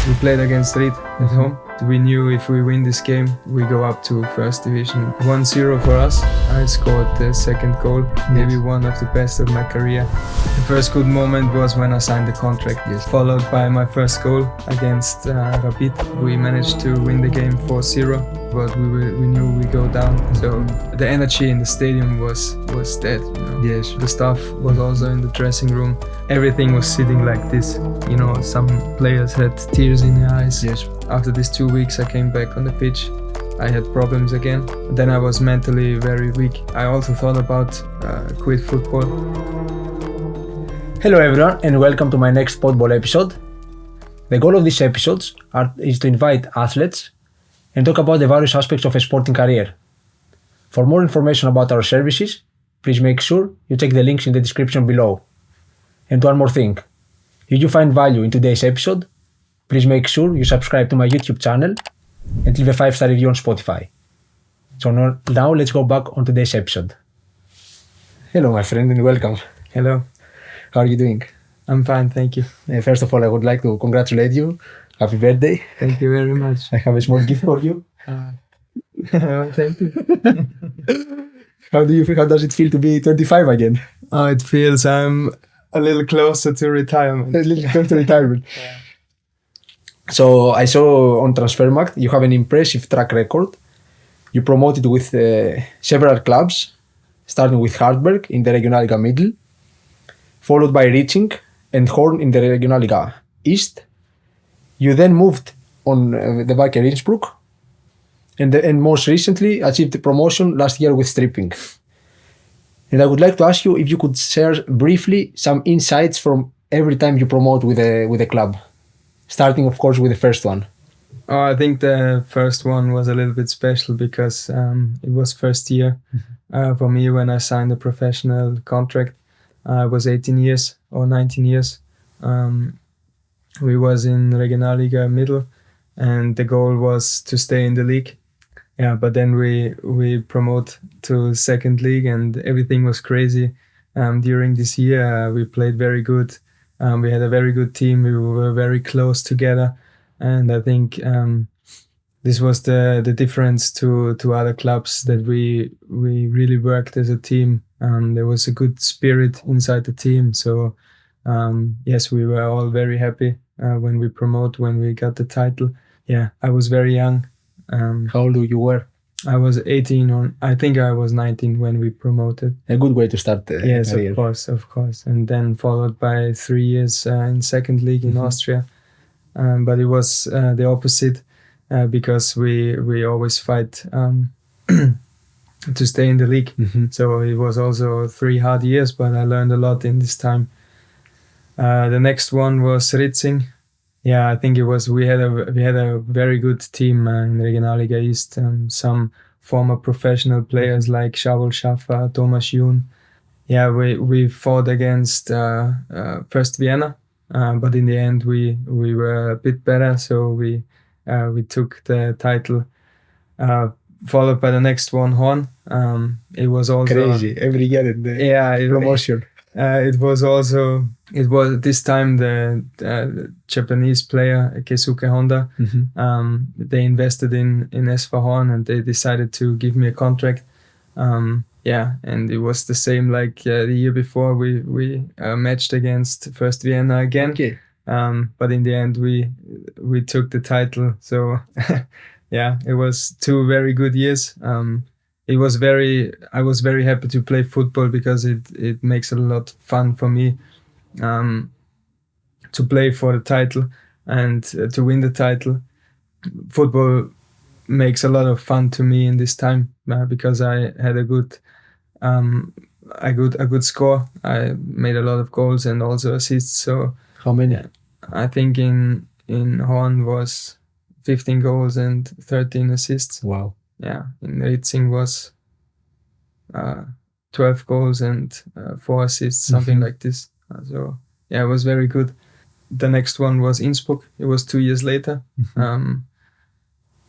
We played against Ried at home. We knew if we win this game, we go up to first division. 1-0 for us. I scored the second goal, maybe one of the best of my career. The first good moment was when I signed the contract, followed by my first goal against Rapid. We managed to win the game 4-0, but we knew we go down. So the energy in the stadium was dead. You know? Yes. The staff was also in the dressing room. Everything was sitting like this. You know, some players had tears in their eyes. Yes. After these 2 weeks, I came back on the pitch. I had problems again. Then I was mentally very weak. I also thought about quit football. Hello everyone and welcome to my next football episode. The goal of these episodes is to invite athletes and talk about the various aspects of a sporting career. For more information about our services, please make sure you check the links in the description below. And one more thing, if you find value in today's episode, please make sure you subscribe to my YouTube channel and leave a 5-star review on Spotify. So now let's go back on today's episode. Hello my friend and welcome. Hello. How are you doing? I'm fine, thank you. First of all, I would like to congratulate you. Happy birthday. Thank you very much. I have a small gift for you. Thank you. How do you feel? How does it feel to be 25 again? Oh, it feels I'm a little closer to retirement. A little closer to retirement. Yeah. So I saw on Transfermarkt you have an impressive track record. You promoted with several clubs, starting with Hartberg in the Regionalliga Middle, followed by Reaching and Horn in the Regionalliga East. You then moved on the Wacker Innsbruck and most recently achieved the promotion last year with Stripfing. And I would like to ask you if you could share briefly some insights from every time you promote with a club, starting of course with the first one. Oh, I think the first one was a little bit special because it was first year for me when I signed a professional contract. I was 18 years or 19 years. We was in Regionalliga Middle and the goal was to stay in the league. Yeah, but then we promote to second league and everything was crazy. During this year, we played very good. We had a very good team. We were very close together. And I think this was the difference to other clubs, that we really worked as a team. There was a good spirit inside the team. So yes, we were all very happy when we got the title. Yeah, I was very young. How old you were? I was 18 or I think I was 19 when we promoted. A good way to start the yes, career. Of course. And then followed by 3 years in second league in Austria. But it was the opposite because we always fight to stay in the league. So it was also 3 hard years, but I learned a lot in this time. The next one was Ritzing. Yeah, I think it was. We had a very good team in Regionalliga East. Some former professional players like Szabol Schaffer, Thomas Jun. Yeah, we fought against first Vienna, but in the end we were a bit better. So we took the title. Followed by the next one, Horn. It was also crazy every year in the promotion. It was this time the Japanese player Keisuke Honda. They invested in SV Horn and they decided to give me a contract. And it was the same like the year before. We matched against First Vienna again. Okay. But in the end we took the title. So yeah, it was 2 very good years. I was very happy to play football because it makes a lot of fun for me to play for the title and to win the title. Football makes a lot of fun to me in this time because I had a good score. I made a lot of goals and also assists. So how many? I think in Horn was 15 goals and 13 assists. Wow. Yeah, in Ritzing was 12 goals and 4 assists, something like this. So yeah, it was very good. The next one was Innsbruck. It was 2 years later.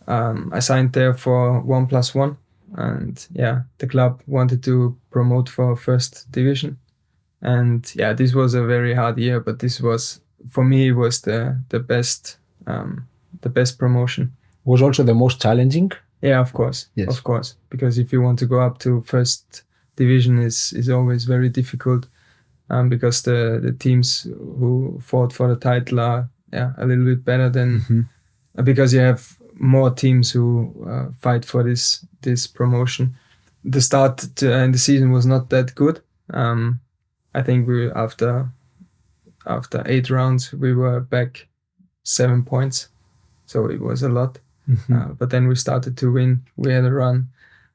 I signed there for 1+1, and yeah, the club wanted to promote for first division. And yeah, this was a very hard year, but this was, for me, was the best the best promotion. Was also the most challenging. Yeah, of course. Yes. Of course. Because if you want to go up to first division is always very difficult, because the teams who fought for the title are a little bit better than because you have more teams who fight for this promotion. The start in the season was not that good. I think we after 8 rounds we were back 7 points, so it was a lot. But then we started to win. We had a run,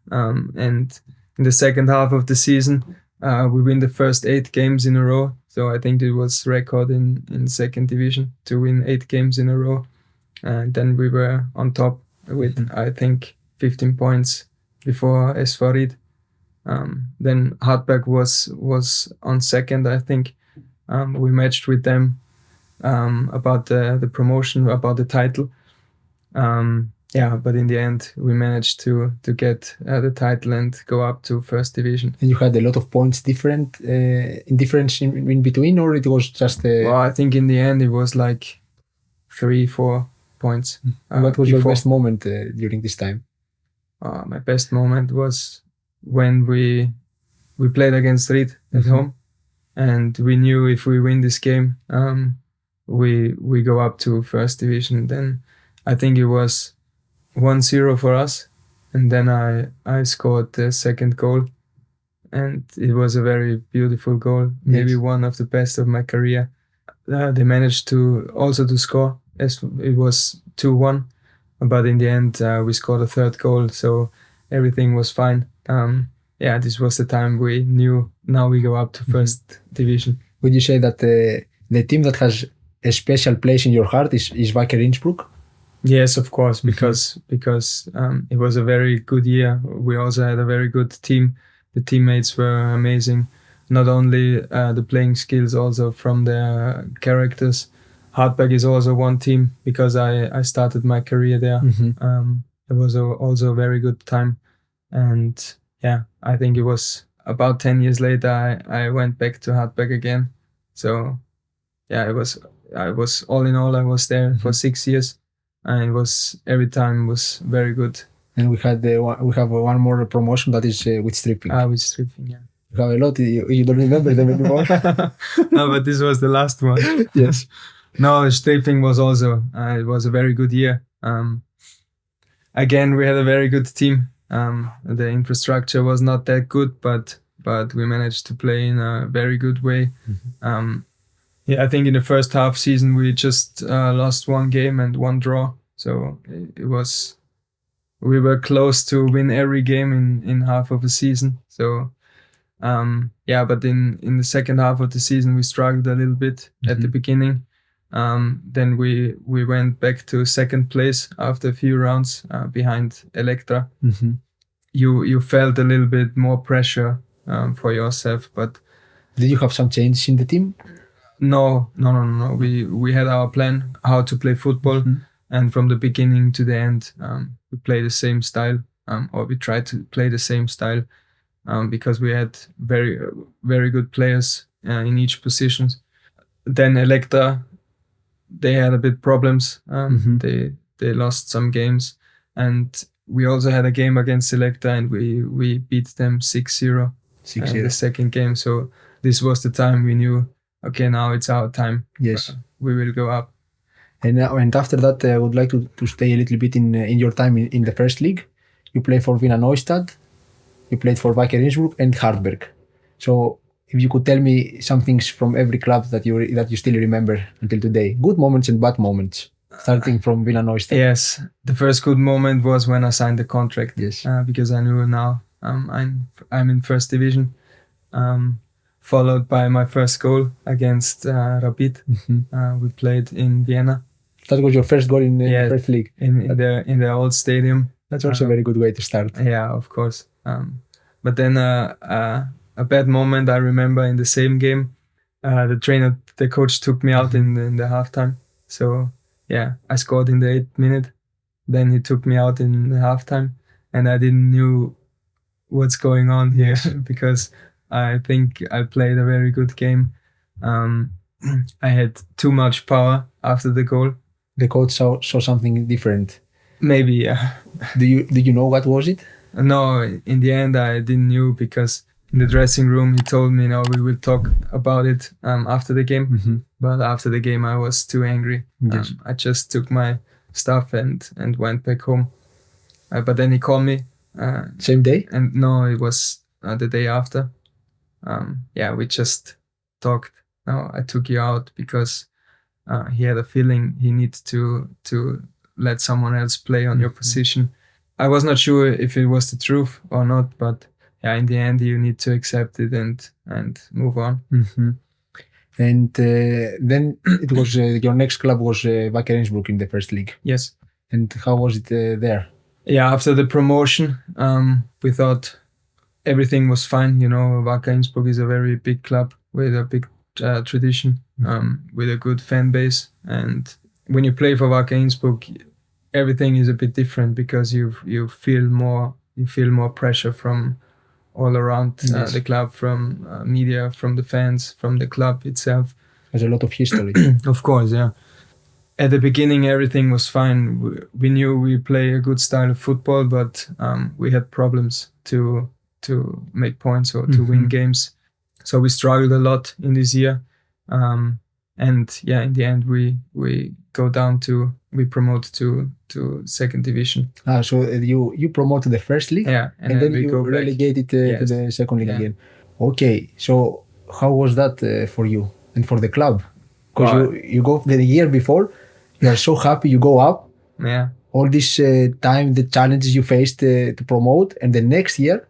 and in the second half of the season, we win the first 8 games in a row. So I think it was record in second division to win 8 games in a row, and then we were on top with I think 15 points before SV Ried. Then Hartberg was on second. I think we matched with them about the promotion, about the title. But in the end we managed to get the title and go up to first division. And you had a lot of points difference in between, or it was just well, I think in the end it was like 3-4 points. What was your best moment during this time? My best moment was when we played against Ried at home, and we knew if we win this game, we go up to first division. Then I think it was 1-0 for us, and then I scored the second goal, and it was a very beautiful goal, maybe one of the best of my career. They managed to score, as it was 2-1, but in the end we scored a third goal, so everything was fine. This was the time we knew now we go up to first division. Would you say that the team that has a special place in your heart is Wacker Innsbruck? Yes, of course, because it was a very good year. We also had a very good team. The teammates were amazing. Not only the playing skills, also from their characters. Hartberg is also one team because I started my career there. It was also a very good time. And I think it was about 10 years later I went back to Hartberg again. So I was all in all I was there for 6 years. And it was every time was very good. And we have one more promotion that is with Stripfing. With Stripfing, yeah. You have a lot. You don't remember them anymore. No, but this was the last one. Yes. No, Stripfing was also it was a very good year. Again, we had a very good team. The infrastructure was not that good, but we managed to play in a very good way. I think in the first half season we just lost 1 game and 1 draw. So we were close to win every game in half of a season. So but in the second half of the season we struggled a little bit at the beginning. Then we went back to second place after a few rounds behind Elektra. You felt a little bit more pressure for yourself, but did you have some changes in the team? No. We had our plan how to play football, and from the beginning to the end, we play the same style, or we tried to play the same style, because we had very, very good players in each position. Then Elektra, they had a bit problems. They lost some games, and we also had a game against Elektra, and we beat them 6-0. The second game. So this was the time we knew, okay, now it's our time. Yes, we will go up. And after that, I would like to stay a little bit in your time in the first league. You played for Wiener Neustadt, you played for Wacker Innsbruck and Hartberg. So if you could tell me some things from every club that you still remember until today, good moments and bad moments, starting from Wiener Neustadt. Yes, the first good moment was when I signed the contract. Yes, because I knew now I'm in first division. Followed by my first goal against Rapid. We played in Vienna. That was your first goal in the first league in the old stadium. That's also a very good way to start. Yeah, of course. But then a bad moment I remember in the same game. The coach took me out in the halftime. So I scored in the 8th minute. Then he took me out in the halftime, and I didn't knew what's going on here because I think I played a very good game. I had too much power after the goal, the coach saw something different. Maybe, yeah. Do you know what was it? No, in the end, I didn't know because in the dressing room, he told me, no, we will talk about it after the game. Mm-hmm. But after the game, I was too angry. Yes. I just took my stuff and went back home. But then he called me. Same day? And no, it was the day after. We just talked. No, I took you out because he had a feeling he needs to let someone else play on your position. I was not sure if it was the truth or not, but yeah, in the end, you need to accept it and move on. Mm-hmm. And then it was your next club was Wacker Innsbruck in the first league. Yes. And how was it there? Yeah, after the promotion, we thought everything was fine. You know, Wacker Innsbruck is a very big club with a big tradition, with a good fan base. And when you play for Wacker Innsbruck, everything is a bit different because you feel more pressure from all around the club, from media, from the fans, from the club itself. There's a lot of history. Of course, yeah. At the beginning, everything was fine. We knew we play a good style of football, but we had problems to make points or to win games. So we struggled a lot in this year. And yeah, in the end, we go down we promote to second division. So you promote to the first league, yeah, and then you go relegated to the second league again. Okay, so how was that for you and for the club? Because you go the year before, you are so happy you go up. Yeah. All this time, the challenges you faced to promote, and the next year,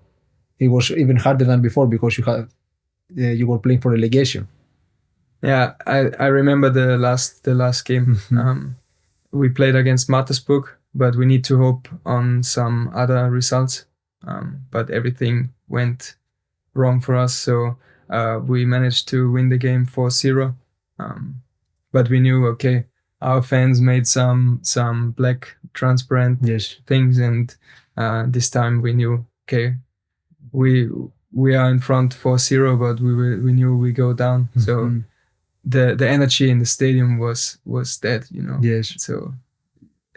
it was even harder than before because you were playing for relegation. Yeah, I remember the last game. We played against Mattersburg, but we need to hope on some other results. But everything went wrong for us, so we managed to win the game 4-0. But we knew, okay, our fans made some black transparent things, and this time we knew, okay, we are in front 4-0, but we knew we go down. So the energy in the stadium was dead, you know. Yes. So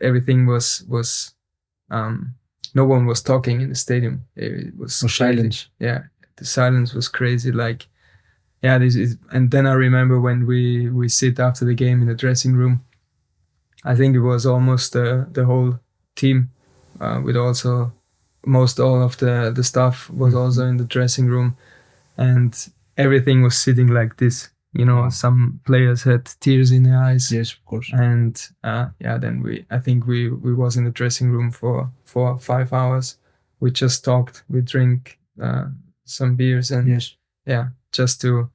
everything was no one was talking in the stadium. It was silence. Yeah, the silence was crazy. Like, yeah, this is. And then I remember when we sit after the game in the dressing room. I think it was almost the whole team, with also all of the staff was also in the dressing room, and everything was sitting like this. You know, some players had tears in their eyes. Yes, of course. And then I think we was in the dressing room for 4 or 5 hours. We just talked. We drink some beers and just to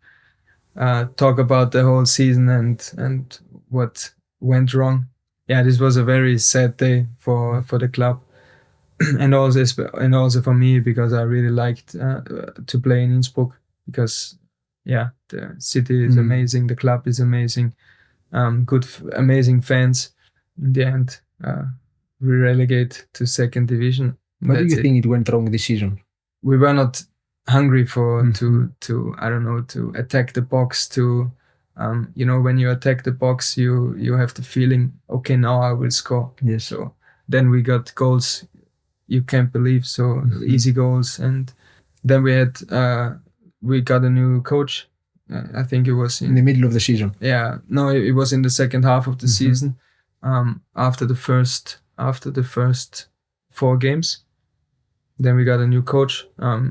talk about the whole season and what went wrong. Yeah, this was a very sad day for the club, and also for me, because I really liked to play in Innsbruck, because the city is amazing, the club is amazing, amazing fans. In the end, we relegate to second division. What do you think it went wrong this season? We were not hungry to I don't know, to attack the box, to when you attack the box, you have the feeling, okay, now I will score. Yes. So then we got goals you can't believe, so easy goals. And then we got a new coach. I think it was in the middle of the season. Yeah, no, it was in the second half of the season. After the first 4 games, then we got a new coach.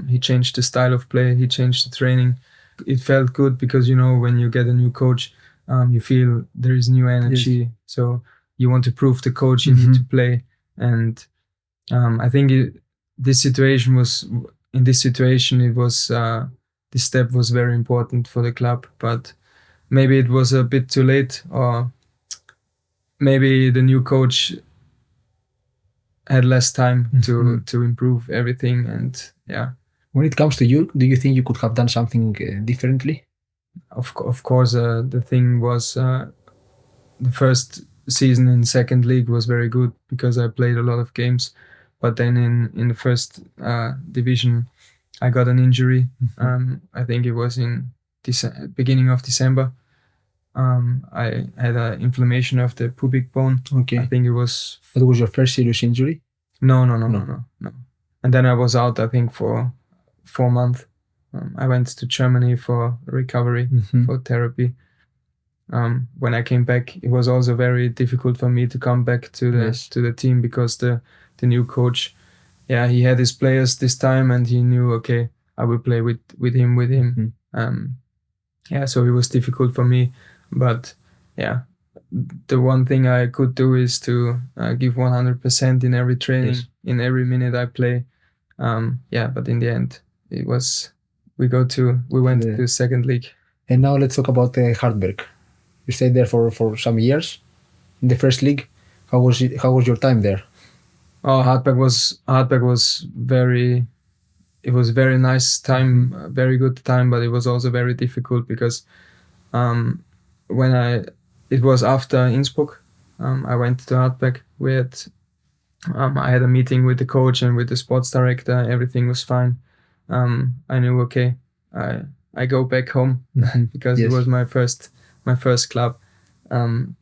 He changed the style of play. He changed the training. It felt good because, when you get a new coach, you feel there is new energy. Yes. So you want to prove the coach you need to play. And I think this step was very important for the club, but maybe it was a bit too late, or maybe the new coach had less time to improve everything. And when it comes to you, do you think you could have done something differently? Of course, the thing was the first season in second league was very good because I played a lot of games, but then in the first division I got an injury. I think it was in beginning of December. I had an inflammation of the pubic bone. Okay. I think it was. That was your first serious injury? No. And then I was out, I think, for 4 months. I went to Germany for recovery, for therapy. When I came back, it was also very difficult for me to come back to the team because the new coach, he had his players this time and he knew, okay, I will play with him. So it was difficult for me, but the one thing I could do is to give 100% in every training, in every minute I play. But in the end, it was we went to second league. And now let's talk about Hartberg. You stayed there for some years in the first league. How was it? How was your time there? Oh, Hartberg was very. It was very nice time, very good time, but it was also very difficult because it was after Innsbruck, I went to Hartberg. I had a meeting with the coach and with the sports director. Everything was fine. I knew, okay, I go back home because it was my first club.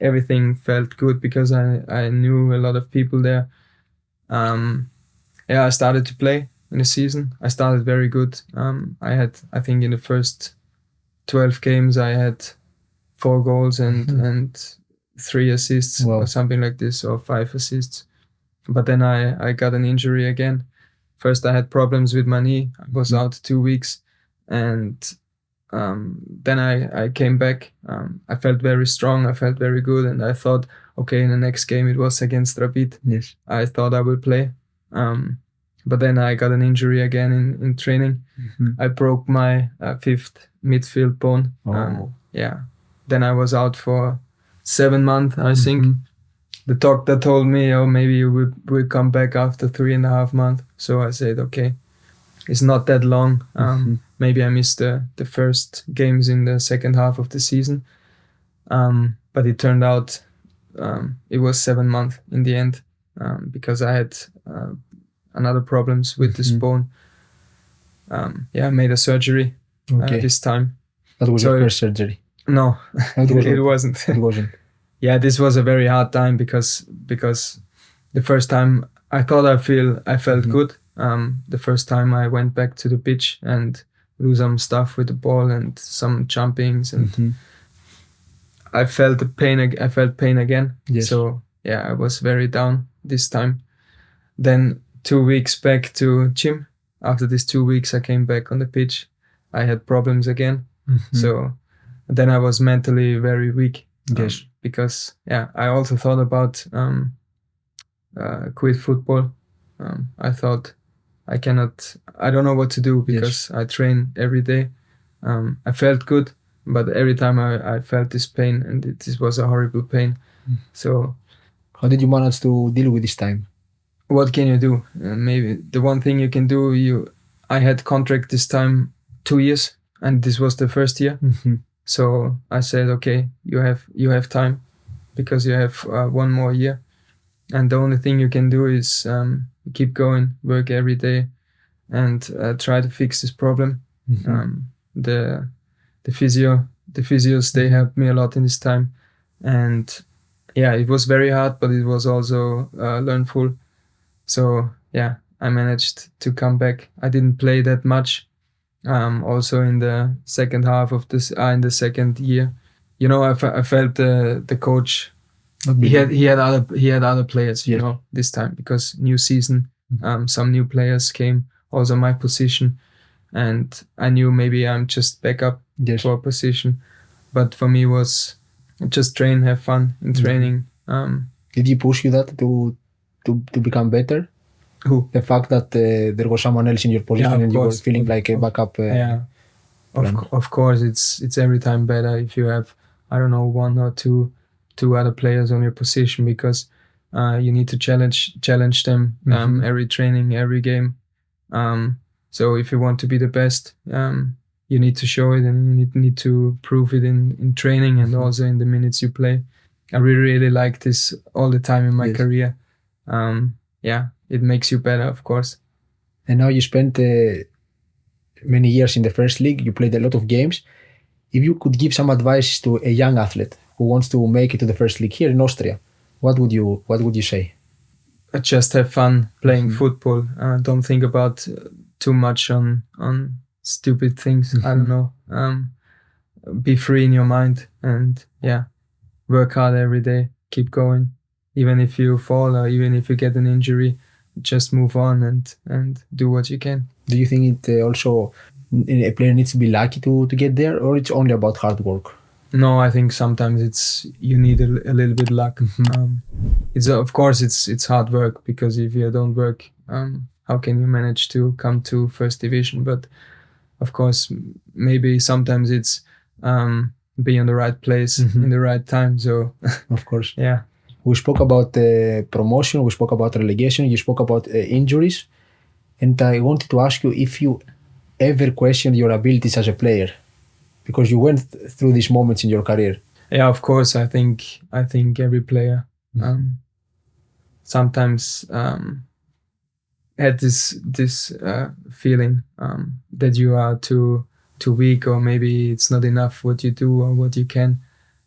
Everything felt good because I knew a lot of people there. I started to play in the season. I started very good. I think in the first 12 games I had 4 goals and 3 assists or something like this, or 5 assists. But then I got an injury again. First I had problems with my knee. I was out 2 weeks, and then I came back. I felt very strong. I felt very good, and I thought, okay, in the next game, it was against Rapid. Yes. I thought I would play. But then I got an injury again in training. I broke my 5th midfield bone. Then I was out for 7 months, I think. The doctor told me, maybe you will come back after 3.5 months. So I said, okay, it's not that long. Maybe I missed the first games in the second half of the season. But it turned out it was 7 months in the end, because I had another problems with this bone. I made a surgery this time. That was your first surgery? No, it wasn't. It wasn't. Yeah, this was a very hard time because the first time I thought I felt good. The first time I went back to the pitch and do some stuff with the ball and some jumpings, and I felt the pain. I felt pain again. Yes. So I was very down this time. Then 2 weeks back to gym. After these 2 weeks, I came back on the pitch. I had problems again. So then I was mentally very weak. Yes. Because I also thought about quit football. I thought I don't know what to do because I train every day. I felt good, but every time I felt this pain, and this was a horrible pain. So how did you manage to deal with this time? What can you do? Maybe the one thing you can do, I had contract this time 2 years, and this was the first year. So I said, okay, you have time because you have 1 more year, and the only thing you can do is keep going, work every day, and try to fix this problem. The physios, they helped me a lot in this time, and it was very hard, but it was also learnful. So I managed to come back. I didn't play that much. Also in the second half of this, in the second year, I felt the coach. He had other players, this time, because new season, some new players came, also my position, and I knew maybe I'm just backup for a position, but for me was just train, have fun in training. Did he push you that to become better? Who? The fact that there was someone else in your position and you were feeling like a backup. Of course, it's every time better if you have, I don't know, 1 or 2 other players on your position, because you need to challenge them every training, every game. So if you want to be the best, you need to show it, and you need to prove it in training and also in the minutes you play. I really like this all the time in my career. It makes you better, of course. And now you spent many years in the first league. You played a lot of games. If you could give some advice to a young athlete who wants to make it to the first league here in Austria, what would you say? Just have fun playing football. Don't think about too much on stupid things. I don't know. Be free in your mind and work hard every day. Keep going. Even if you fall or even if you get an injury, just move on and do what you can. Do you think it also a player needs to be lucky to get there, or it's only about hard work? No, I think sometimes you need a little bit luck. It's of course it's hard work, because if you don't work, how can you manage to come to first division? But of course, maybe sometimes it's be in the right place in the right time. So of course, yeah. We spoke about promotion. We spoke about relegation. You spoke about injuries, and I wanted to ask you if you ever questioned your abilities as a player, because you went through these moments in your career. Yeah, of course. I think every player sometimes had this feeling that you are too weak, or maybe it's not enough what you do or what you can.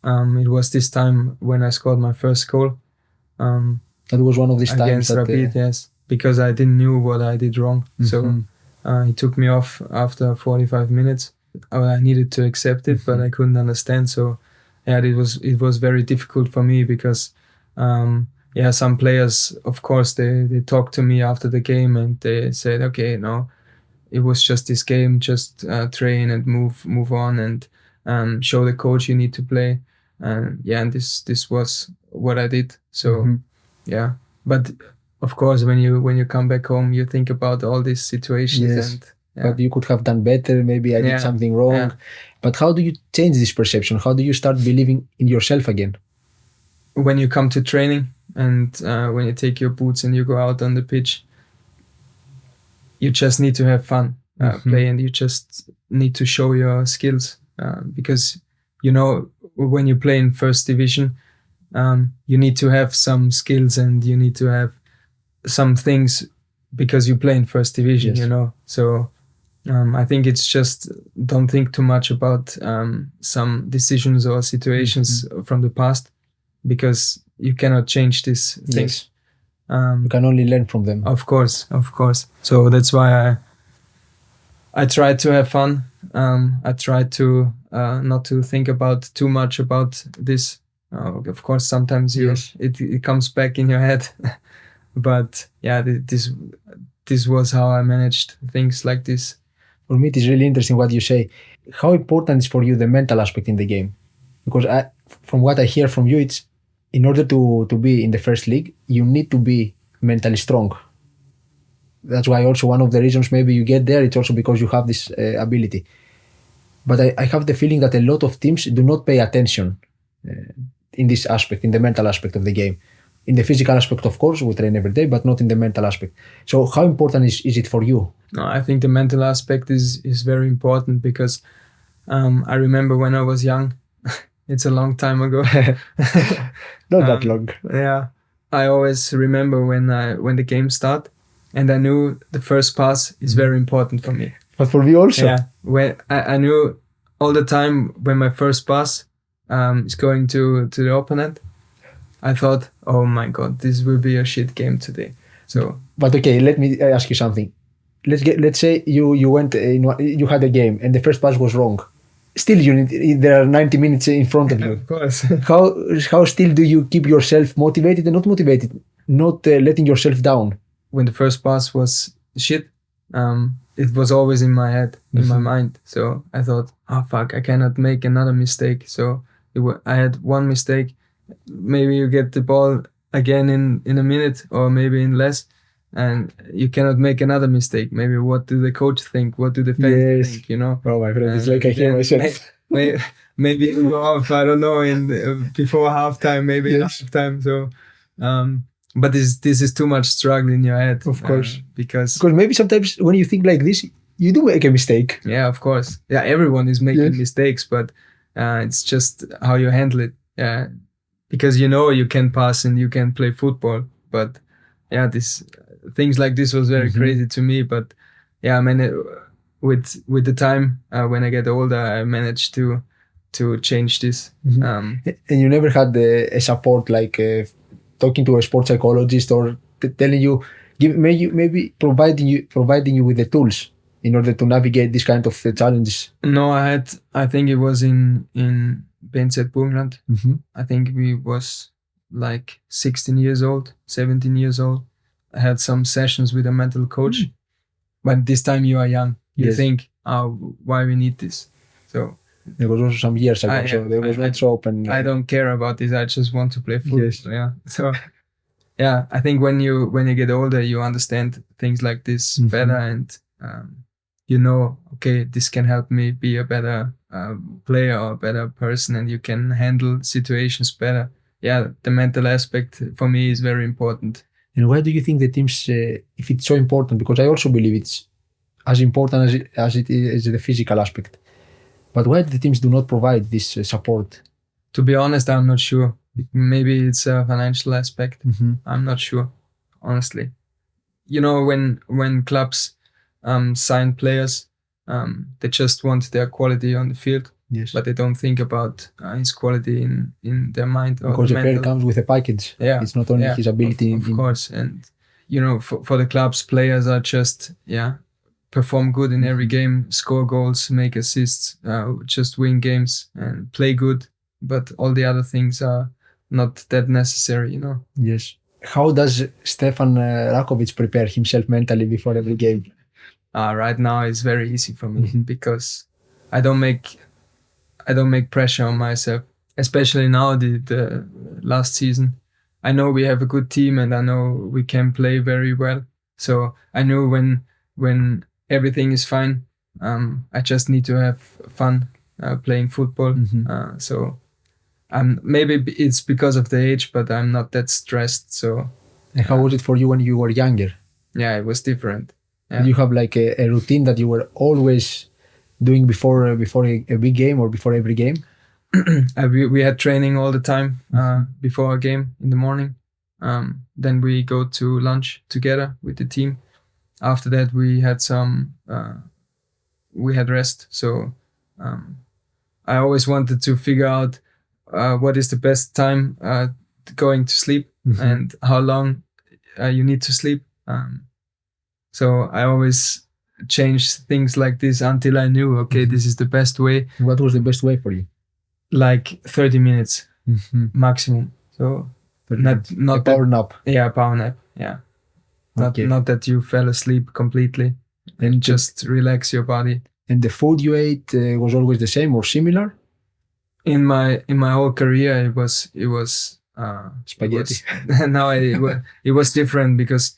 It was this time when I scored my first goal. That was one of these times against Rapid, yes, because I didn't know what I did wrong. So he took me off after 45 minutes. I needed to accept it, but I couldn't understand. So it was very difficult for me, because some players, of course, they talked to me after the game and they said, okay, no, it was just this game, just train and move on and show the coach you need to play. And this was what I did. So but of course, when you come back home, you think about all these situations. Yes. And but you could have done better. Maybe I did something wrong. Yeah. But how do you change this perception? How do you start believing in yourself again? When you come to training and when you take your boots and you go out on the pitch, you just need to have fun, play, and you just need to show your skills. Because, when you play in first division, you need to have some skills and you need to have some things, because you play in first division, So I think it's just don't think too much about some decisions or situations from the past, because you cannot change these things. You can only learn from them. Of course. So that's why I try to have fun. I try to not to think about too much about this. Of course, sometimes it comes back in your head. But this was how I managed things like this. For me, it is really interesting what you say. How important is for you the mental aspect in the game? Because from what I hear from you, it's in order to be in the first league, you need to be mentally strong. That's why also one of the reasons maybe you get there, it's also because you have this ability. But I have the feeling that a lot of teams do not pay attention in this aspect, in the mental aspect of the game. In the physical aspect, of course, we train every day, but not in the mental aspect. So how important is it for you? No, I think the mental aspect is very important, because I remember when I was young, it's a long time ago. Not that long. Yeah. I always remember when the game started, and I knew the first pass is very important for me. But for me also. Yeah. When I knew all the time when my first pass is going to the opponent, I thought, oh my God, this will be a shit game today. So. But okay, let me ask you something. Let's say you went you had a game and the first pass was wrong. Still, there are 90 minutes in front of you. Of course. How still do you keep yourself motivated and not motivated, not letting yourself down? When the first pass was shit, it was always in my head, in my mind. So I thought, oh fuck, I cannot make another mistake. So I had one mistake. Maybe you get the ball again in a minute, or maybe in less, and you cannot make another mistake. Maybe what do the coach think? What do the fans think? Oh my friend, it's like I hear myself. Maybe you go off, I don't know, before halftime, maybe in halftime. So, but this is too much struggle in your head. Of course. Because maybe sometimes when you think like this, you do make a mistake. Yeah, of course. Yeah, everyone is making mistakes, but it's just how you handle it. Yeah. Because you can pass and you can play football, but things like this was very crazy to me. But with the time, when I get older, I managed to to change this. And you never had a support like talking to a sports psychologist or telling you, maybe providing you with the tools in order to navigate this kind of challenges. No, I think it was in BNZ Burgenland. I think we was like 16 years old, 17 years old. I had some sessions with a mental coach. But this time you are young. You think, why we need this? So there was also some years ago, so there was not so open. I don't care about this. I just want to play football. Yes. Yeah. So yeah, I think when you get older, you understand things like this better, and you know, okay, this can help me be a better player or a better person, and you can handle situations better. Yeah, the mental aspect for me is very important. And why do you think the teams, if it's so important? Because I also believe it's as important as it is the physical aspect. But why the teams do not provide this support? To be honest, I'm not sure. Maybe it's a financial aspect. I'm not sure, honestly. You know, when clubs sign players, they just want their quality on the field. Yes. But they don't think about his quality in their mind. Because the player comes with a package. Yeah. It's not only his ability. Of course. And, you know, for the clubs, players are just, perform good in every game, score goals, make assists, just win games and play good. But all the other things are not that necessary, you know. Yes. How does Stefan Rakowitz prepare himself mentally before every game? Right now it's very easy for me because I don't make pressure on myself, especially now the last season. I know we have a good team and I know we can play very well. So I know when everything is fine, I just need to have fun playing football. So maybe it's because of the age, but I'm not that stressed. So. And how was it for you when you were younger? Yeah, it was different. Yeah. Did you have like a routine that you were always doing before a big game or before every game? We had training all the time before a game in the morning. Then we go to lunch together with the team. After that, we had rest. So I always wanted to figure out what is the best time going to sleep and how long you need to sleep. So I always changed things like this until I knew, okay, this is the best way. What was the best way for you? Like 30 minutes maximum. So not a power nap. Yeah, power nap. Yeah. Not that you fell asleep completely and just relax your body. And the food you ate was always the same or similar? In my whole career, it was spaghetti. It was different because,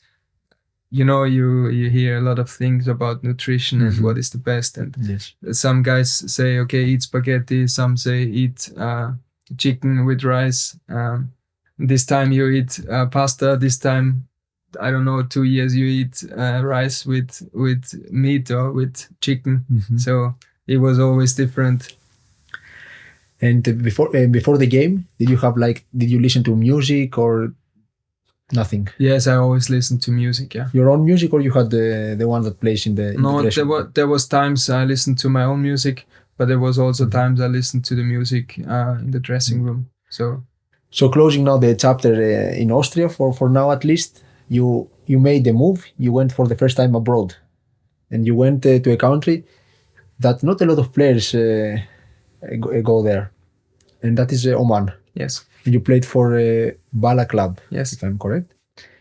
you know, you hear a lot of things about nutrition and what is the best. And some guys say, okay, eat spaghetti. Some say eat chicken with rice. This time you eat pasta. This time, I don't know, 2 years you eat rice with meat or with chicken. So it was always different. And before the game, did you listen to music or nothing? Yes, I always listened to music. Yeah. Your own music, or you had the one that plays in the? No, there was times I listened to my own music, but there was also times I listened to the music in the dressing room. So closing now the chapter in Austria for now at least. You made the move. You went for the first time abroad, and you went to a country that not a lot of players go there, and that is Oman. Yes. And you played for Bahla Club. Yes, if I'm correct.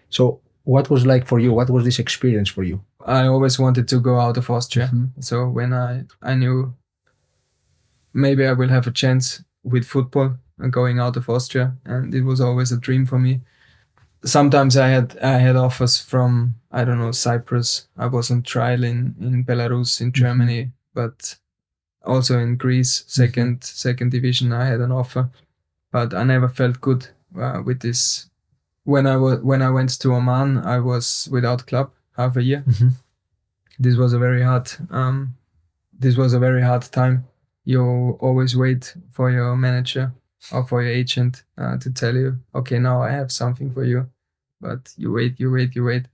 So what was like for you? What was this experience for you? I always wanted to go out of Austria. So when I knew maybe I will have a chance with football and going out of Austria, and it was always a dream for me. Sometimes I had offers from, I don't know, Cyprus. I was on trial in Belarus, in Germany, but also in Greece, second division. I had an offer, but I never felt good with this. When I went to Oman, I was without club half a year. This was a very hard. This was a very hard time. You always wait for your manager or for your agent to tell you, okay, now I have something for you. But you wait.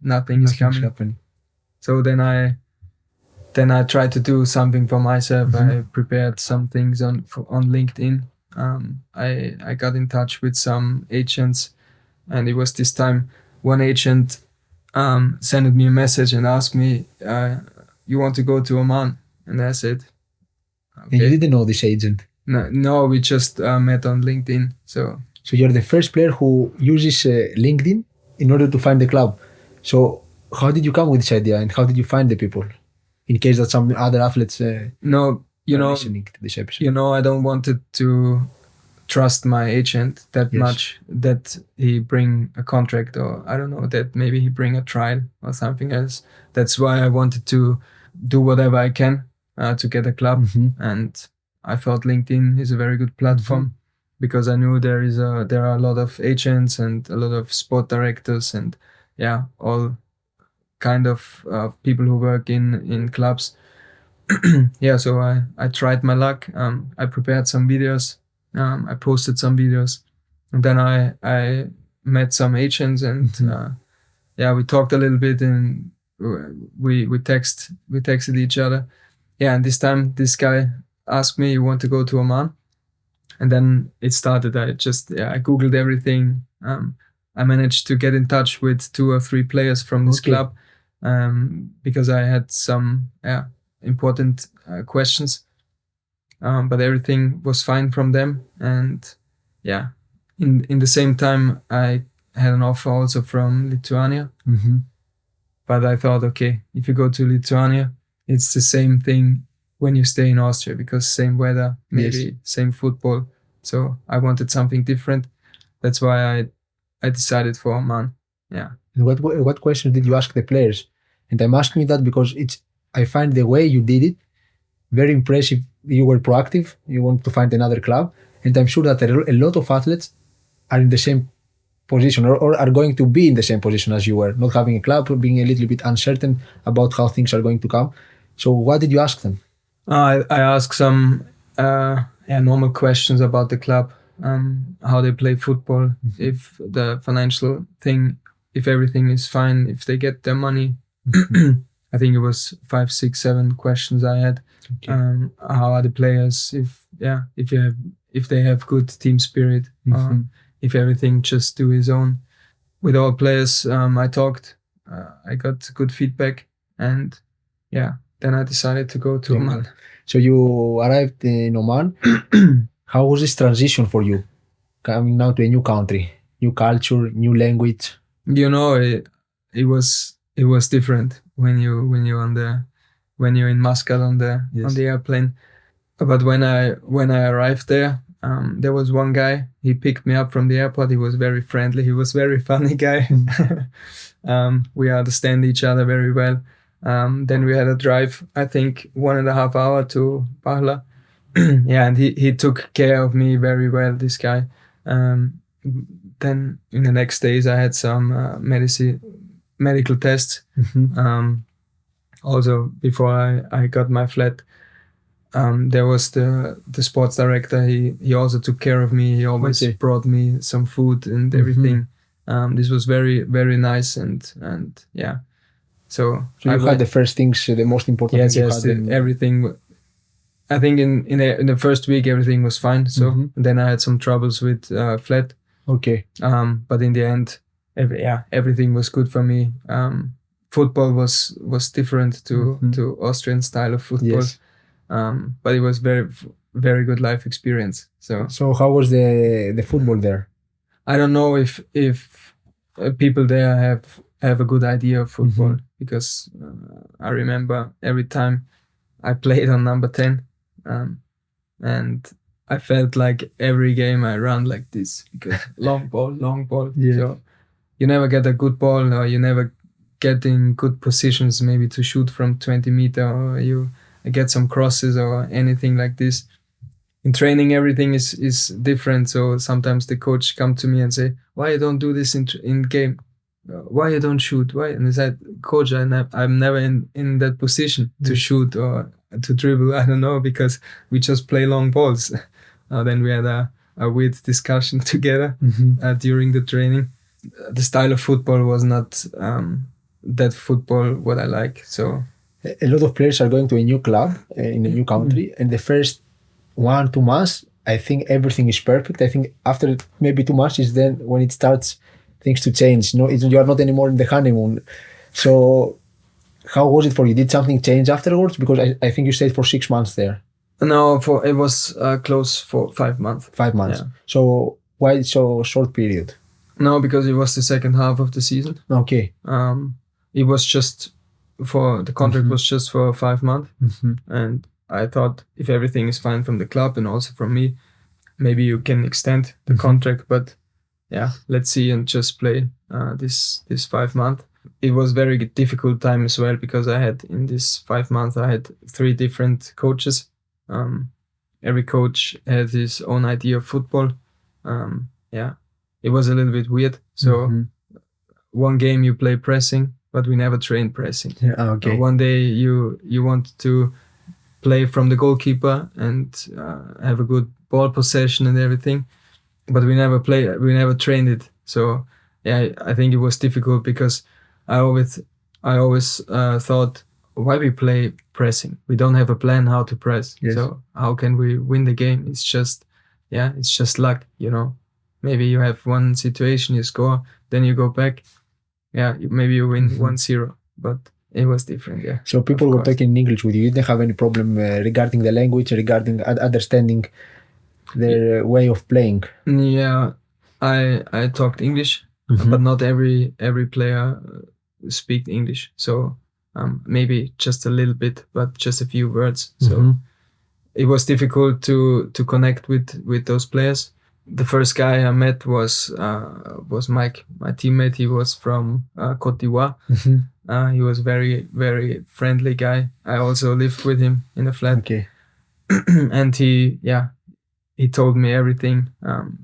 Nothing is coming. Happening. So then then I tried to do something for myself. I prepared some things on LinkedIn. I got in touch with some agents, and it was this time one agent sent me a message and asked me, "You want to go to Oman?" And I said, "Okay." And you didn't know this agent? No, we just met on LinkedIn. So you're the first player who uses LinkedIn in order to find the club. So how did you come with this idea, and how did you find the people? In case that some other athletes listening to this episode. I don't want to trust my agent that much, that he bring a contract, or I don't know, that maybe he bring a trial or something else. That's why I wanted to do whatever I can to get a club. And I thought LinkedIn is a very good platform because I knew there are a lot of agents and a lot of sport directors and all kind of people who work in clubs. So I tried my luck. I prepared some videos. I posted some videos, and then I met some agents, and we talked a little bit, and we texted each other. And this time this guy asked me, "You want to go to Oman?" And then it started. I googled everything. I managed to get in touch with 2 or 3 players from this club because I had some important questions. But everything was fine from them, and in the same time I had an offer also from Lithuania. But I thought, okay, if you go to Lithuania, it's the same thing when you stay in Austria, because same weather, maybe same football. So I wanted something different. That's why I decided for Oman. And what questions did you ask the players? And I'm asking you that because I find the way you did it very impressive. You were proactive. You want to find another club, and I'm sure that a lot of athletes are in the same position or are going to be in the same position as you were, not having a club, being a little bit uncertain about how things are going to come. So what did you ask them? I asked some normal questions about the club, how they play football, if the financial thing, if everything is fine, if they get their money. I think it was 5, 6, 7 questions I had. Okay. How are the players? If they have good team spirit, if everything just do his own. With all players, I talked. I got good feedback, and then I decided to go to Oman. So you arrived in Oman. How was this transition for you, coming now to a new country, new culture, new language? It was different when you're in Muscat on the airplane. But when I arrived there, there was one guy. He picked me up from the airport. He was very friendly. He was very funny guy. We understand each other very well. Then we had a drive, I think 1.5 hours to Bahla. And he took care of me very well, this guy. Then in the next days I had some medical tests. Also before I got my flat, there was the sports director. He also took care of me. He always brought me some food and everything. This was very, very nice and So you had the first things, the most important things. Yes, everything. I think in the first week everything was fine. So then I had some troubles with flat. Okay. But in the end, everything was good for me. Football was different to Austrian style of football. Yes. But it was very, very good life experience. So how was the football there? I don't know if people there have a good idea of football, because I remember every time I played on number 10, and I felt like every game I run like this, because long ball. Yeah. So you never get a good ball, or you never get in good positions maybe to shoot from 20 meters, or you get some crosses or anything like this. In training, everything is different. So sometimes the coach come to me and say, "Why you don't do this in game? Why you don't shoot? Why?" And I said, "Coach, I'm never in that position to shoot or to dribble. I don't know, because we just play long balls." Then we had a weird discussion together during the training. The style of football was not that football what I like. So a lot of players are going to a new club in a new country, and the first 1-2 months, I think everything is perfect. I think after maybe 2 months is then when it starts things to change. You are not anymore in the honeymoon. So how was it for you? Did something change afterwards? Because I think you stayed for 6 months there. No, it was close for 5 months. 5 months. Yeah. So why so short period? No, because it was the second half of the season. Okay. It was just the contract was just for 5 months, and I thought if everything is fine from the club and also from me, maybe you can extend the contract. But yeah, let's see and just play this 5 months. It was very difficult time as well because I had in this 5 months I had 3 different coaches. Every coach had his own idea of football. Yeah, it was a little bit weird. So one game you play pressing, but we never trained pressing. Yeah, okay. One day you want to play from the goalkeeper and have a good ball possession and everything, but we never trained it. So yeah, I think it was difficult because I always thought, why we play pressing? We don't have a plan how to press. Yes. So how can we win the game? It's just luck, Maybe you have one situation, you score, then you go back. Yeah, maybe you win 1-0, but it was different. Yeah. So people were talking in English with you. You didn't have any problem regarding the language, regarding understanding their way of playing. Yeah, I talked English, but not every player speak English. So maybe just a little bit, but just a few words. So it was difficult to connect with those players. The first guy I met was Mike, my teammate. He was from Côte d'Ivoire. He was very, very friendly guy. I also lived with him in a flat. Okay. And he told me everything.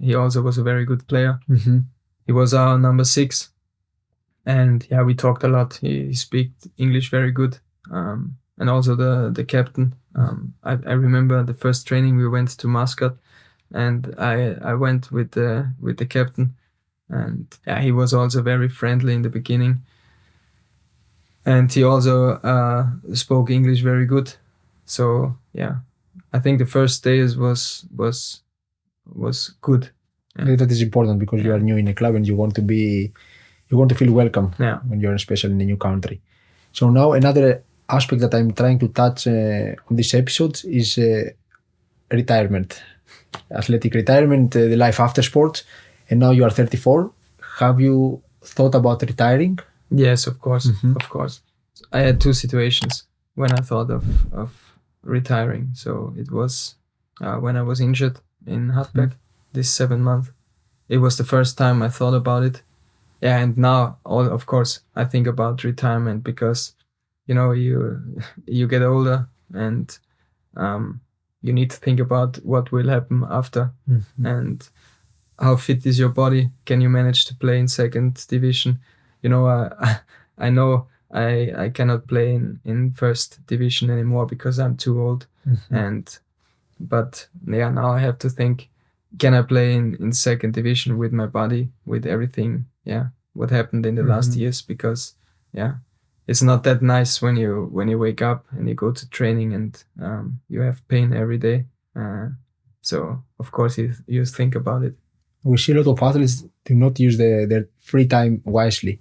He also was a very good player. He was our number 6. And yeah, we talked a lot. He speak English very good. And also the captain. I remember the first training we went to Muscat. And I went with the captain, and yeah, he was also very friendly in the beginning. And he also spoke English very good. So yeah, I think the first days was good. Yeah. That is important because you are new in a club and you want to feel welcome when you're especially in a new country. So now another aspect that I'm trying to touch on this episode is retirement. Athletic retirement, the life after sports, and now you are 34. Have you thought about retiring? Yes, of course, of course. I had 2 situations when I thought of retiring. So it was when I was injured in Hartberg, this 7 month. It was the first time I thought about it. Yeah, and now, of course, I think about retirement because, you get older and you need to think about what will happen after and how fit is your body. Can you manage to play in 2nd division? I know I cannot play in 1st division anymore because I'm too old. But yeah, now I have to think, can I play in 2nd division with my body, with everything? Yeah, what happened in the last years? Because yeah, it's not that nice when you wake up and you go to training and you have pain every day. So of course you think about it. We see a lot of athletes do not use their free time wisely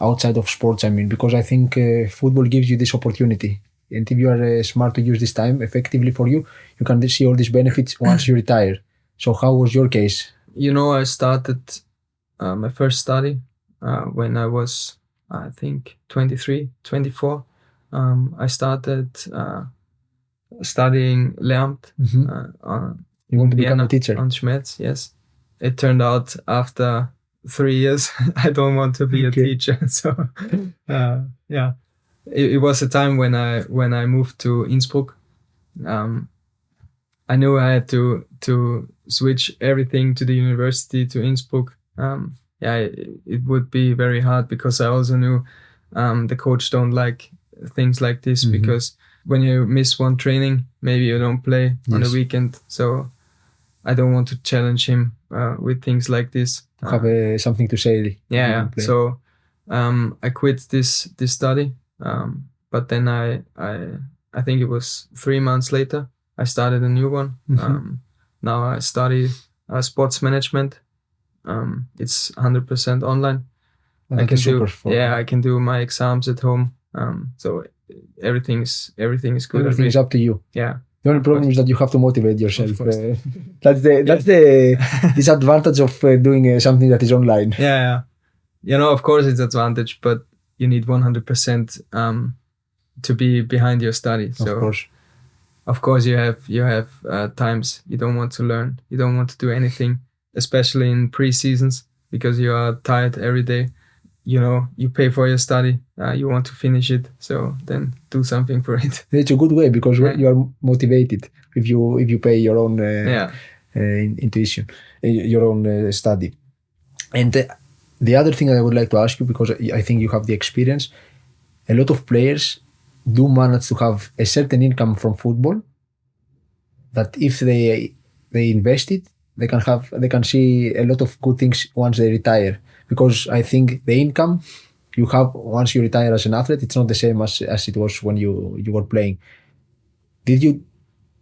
outside of sports. I mean, because I think football gives you this opportunity, and if you are smart to use this time effectively for you, you can see all these benefits once you retire. So how was your case? I started my first study when I was, I think, 23, 24. I started studying Lehramt. You want to become a teacher? On Schmetz, yes. It turned out after 3 years, I don't want to be a teacher. So, yeah, it was a time when I moved to Innsbruck. I knew I had to switch everything to the university to Innsbruck. It would be very hard because I also knew the coach don't like things like this because when you miss one training, maybe you don't play on the weekend. So I don't want to challenge him with things like this. Have something to say. Yeah. So I quit this study. but then I think it was 3 months later, I started a new one. Now I study sports management. It's 100% online. And I that can is super fun. I can do my exams at home. So everything is good. Everything is up to you. Yeah. The only problem is that you have to motivate yourself. Of course. That's the disadvantage of doing something that is online. Yeah. Of course it's advantage, but you need 100% to be behind your study. So of course you have times you don't want to learn, you don't want to do anything, especially in pre-seasons, because you are tired every day. You pay for your study, you want to finish it, so then do something for it. It's a good way, because you are motivated if you pay your own intuition, your own study. And the other thing I would like to ask you, because I think you have the experience, a lot of players do manage to have a certain income from football that if they invest it, they can see a lot of good things once they retire. Because I think the income you have once you retire as an athlete, it's not the same as it was when you were playing. Did you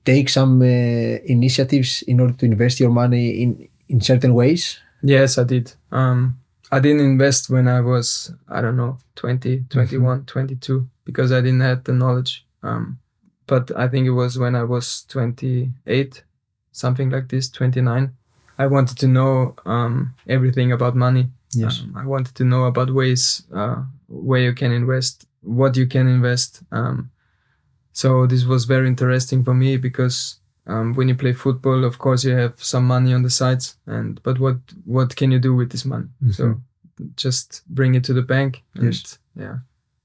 take some initiatives in order to invest your money in certain ways? Yes, I did. I didn't invest when I was, 20, 21, 22, because I didn't have the knowledge. But I think it was when I was 28, something like this, 29. I wanted to know everything about money. Yes. I wanted to know about ways where you can invest, what you can invest. So this was very interesting for me, because when you play football, of course you have some money on the sides, but what can you do with this money? So just bring it to the bank and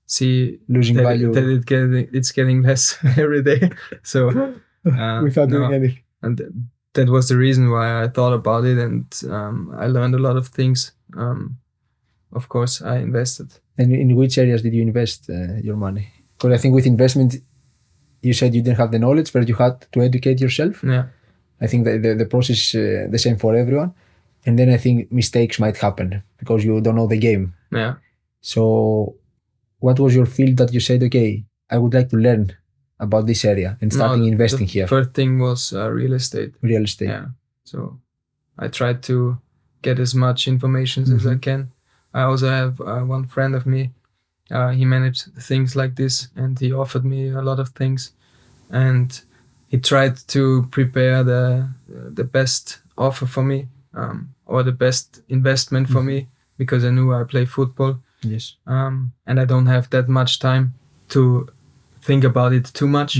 see losing value, that it's getting less every day. So without doing anything. And that was the reason why I thought about it, and I learned a lot of things. Of course, I invested. And in which areas did you invest your money? Because I think with investment, you said you didn't have the knowledge, but you had to educate yourself. Yeah. I think the process is the same for everyone. And then I think mistakes might happen because you don't know the game. Yeah. So what was your field that you said, okay, I would like to learn about this area and starting investing here? The first thing was real estate. Real estate. Yeah. So I tried to get as much information as I can. I also have one friend of me. He managed things like this, and he offered me a lot of things. And he tried to prepare the best offer for me, or the best investment for me, because I knew I play football. Yes. And I don't have that much time to think about it too much,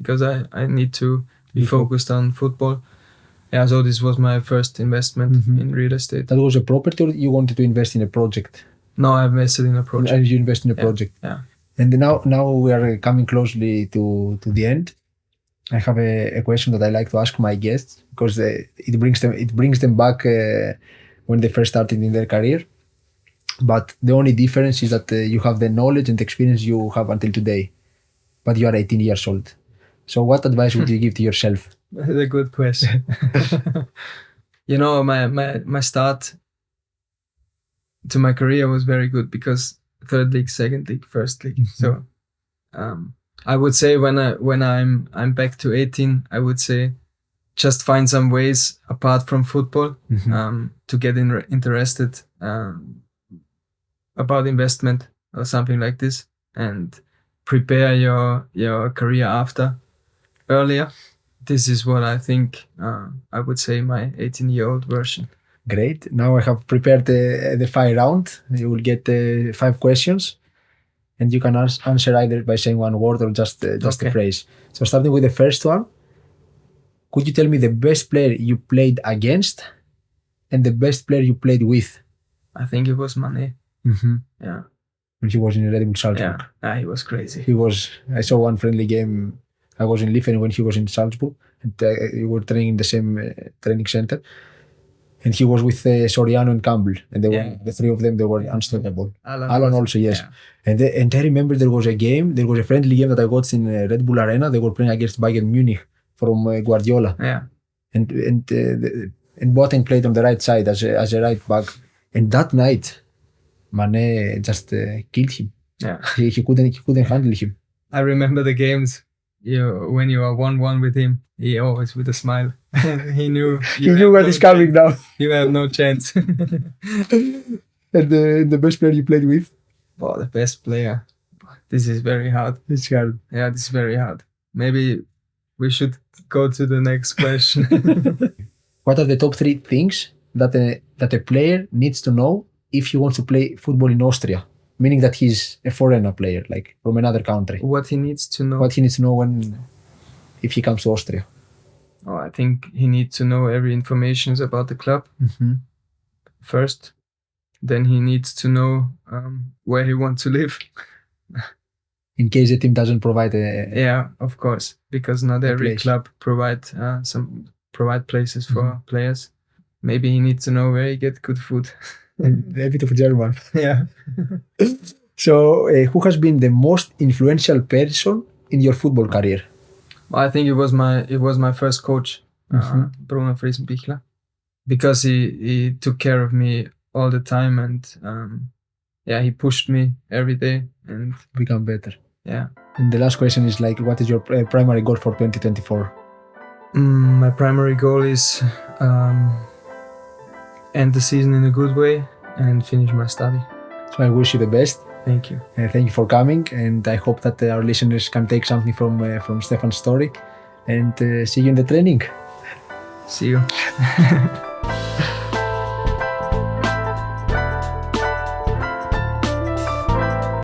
because I need to be focused on football. Yeah, so this was my first investment in real estate. That was a property, or you wanted to invest in a project? No, I invested in a project. And you invest in a project. Yeah. And now we are coming closely to the end. I have a question that I like to ask my guests, because it brings them back when they first started in their career. But the only difference is that you have the knowledge and experience you have until today, but you are 18 years old. So what advice would you give to yourself? That's a good question. My start to my career was very good, because third league, second league, first league. So I would say when I'm back to 18, I would say just find some ways apart from football to get interested about investment or something like this, and prepare your career after earlier. This is what I think I would say my 18-year-old version. Great. Now I have prepared the 5 round. You will get 5 questions, and you can answer either by saying one word or just a phrase. So starting with the first one, could you tell me the best player you played against and the best player you played with? I think it was Mane. Yeah. When he was in Red Bull Salzburg. Yeah, he was crazy. I saw one friendly game. I was in Liefen when he was in Salzburg, and we were training in the same training center. And he was with Soriano and Campbell, and the three of them, they were unstoppable. Alan also, yes. Yeah. And I remember there was a friendly game that I watched in Red Bull Arena. They were playing against Bayern Munich from Guardiola. Yeah. And Boateng played on the right side as a right back. And that night, Mane just killed him. Yeah. He couldn't handle him. I remember the games. When you are 1-1 with him, he always with a smile. He knew. He knew where he's coming now. You have no chance. And the best player you played with? Oh, the best player. This is very hard. It's hard. Yeah, this is very hard. Maybe we should go to the next question. What are the top 3 things that a player needs to know if he wants to play football in Austria? Meaning that he's a foreigner player, like from another country. What he needs to know. What he needs to know if he comes to Austria. Oh, I think he needs to know every information about the club first. Then he needs to know where he wants to live. In case the team doesn't provide Yeah, of course, because not every place. club provide places for players. Maybe he needs to know where he get good food. And a bit of German. Yeah. So, who has been the most influential person in your football career? I think it was my first coach, Bruno Friesenbichler, because he took care of me all the time, and he pushed me every day and Become better. Yeah. And the last question is like, what is your primary goal for 2024? My primary goal is end the season in a good way and finish my study. So I wish you the best. Thank you. Thank you for coming, and I hope that our listeners can take something from Stefan's story, and see you in the training. See you.